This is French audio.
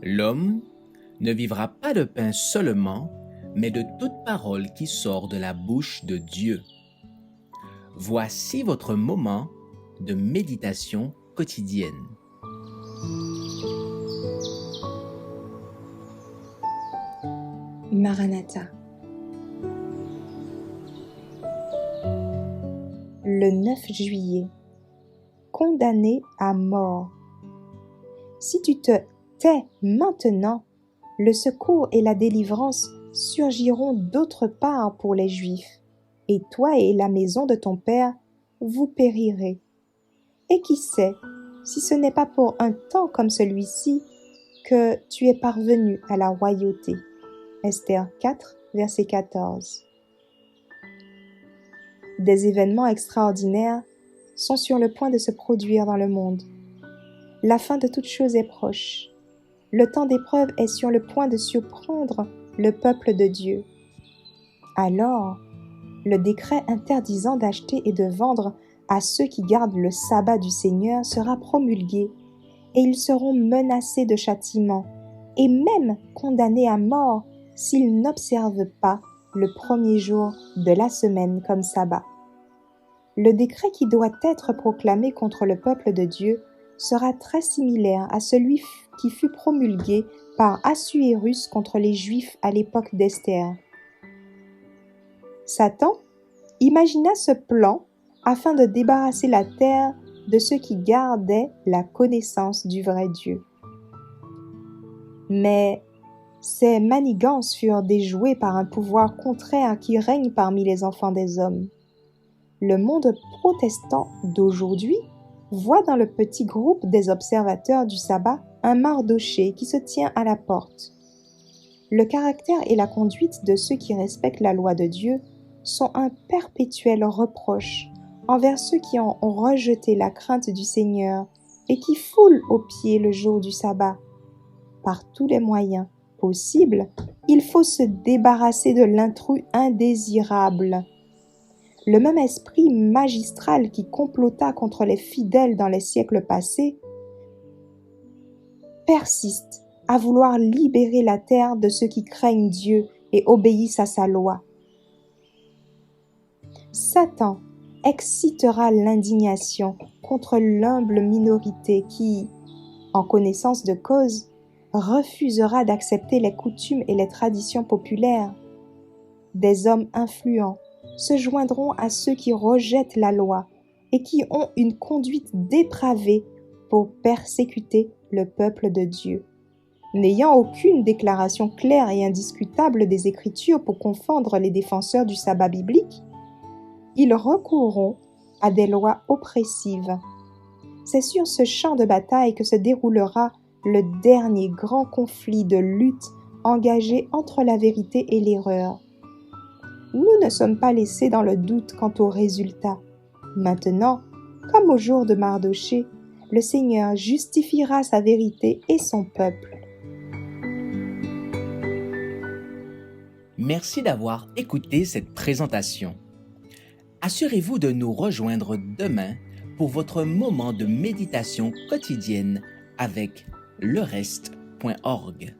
L'homme ne vivra pas de pain seulement, mais de toute parole qui sort de la bouche de Dieu. Voici votre moment de méditation quotidienne. Maranatha. Le 9 juillet. Condamné à mort. Si tu te tais maintenant, le secours et la délivrance surgiront d'autre part pour les Juifs, et toi et la maison de ton Père, vous périrez. Et qui sait, si ce n'est pas pour un temps comme celui-ci que tu es parvenu à la royauté. Esther 4, verset 14. Des événements extraordinaires sont sur le point de se produire dans le monde. La fin de toute chose est proche. Le temps d'épreuve est sur le point de surprendre le peuple de Dieu. Alors, le décret interdisant d'acheter et de vendre à ceux qui gardent le sabbat du Seigneur sera promulgué, et ils seront menacés de châtiment, et même condamnés à mort s'ils n'observent pas le premier jour de la semaine comme sabbat. Le décret qui doit être proclamé contre le peuple de Dieu sera très similaire à celui qui fut promulgué par Assuérus contre les Juifs à l'époque d'Esther. Satan imagina ce plan afin de débarrasser la terre de ceux qui gardaient la connaissance du vrai Dieu. Mais ces manigances furent déjouées par un pouvoir contraire qui règne parmi les enfants des hommes. Le monde protestant d'aujourd'hui voit dans le petit groupe des observateurs du sabbat un Mardochée qui se tient à la porte. Le caractère et la conduite de ceux qui respectent la loi de Dieu sont un perpétuel reproche envers ceux qui ont rejeté la crainte du Seigneur et qui foulent aux pieds le jour du sabbat. Par tous les moyens possibles, il faut se débarrasser de l'intrus indésirable. Le même esprit magistral qui complota contre les fidèles dans les siècles passés persiste à vouloir libérer la terre de ceux qui craignent Dieu et obéissent à sa loi. Satan excitera l'indignation contre l'humble minorité qui, en connaissance de cause, refusera d'accepter les coutumes et les traditions populaires. Des hommes influents se joindront à ceux qui rejettent la loi et qui ont une conduite dépravée pour persécuter le peuple de Dieu. N'ayant aucune déclaration claire et indiscutable des Écritures pour confondre les défenseurs du sabbat biblique, ils recourront à des lois oppressives. C'est sur ce champ de bataille que se déroulera le dernier grand conflit de lutte engagé entre la vérité et l'erreur. Nous ne sommes pas laissés dans le doute quant au résultat. Maintenant, comme au jour de Mardochée, le Seigneur justifiera sa vérité et son peuple. Merci d'avoir écouté cette présentation. Assurez-vous de nous rejoindre demain pour votre moment de méditation quotidienne avec lereste.org.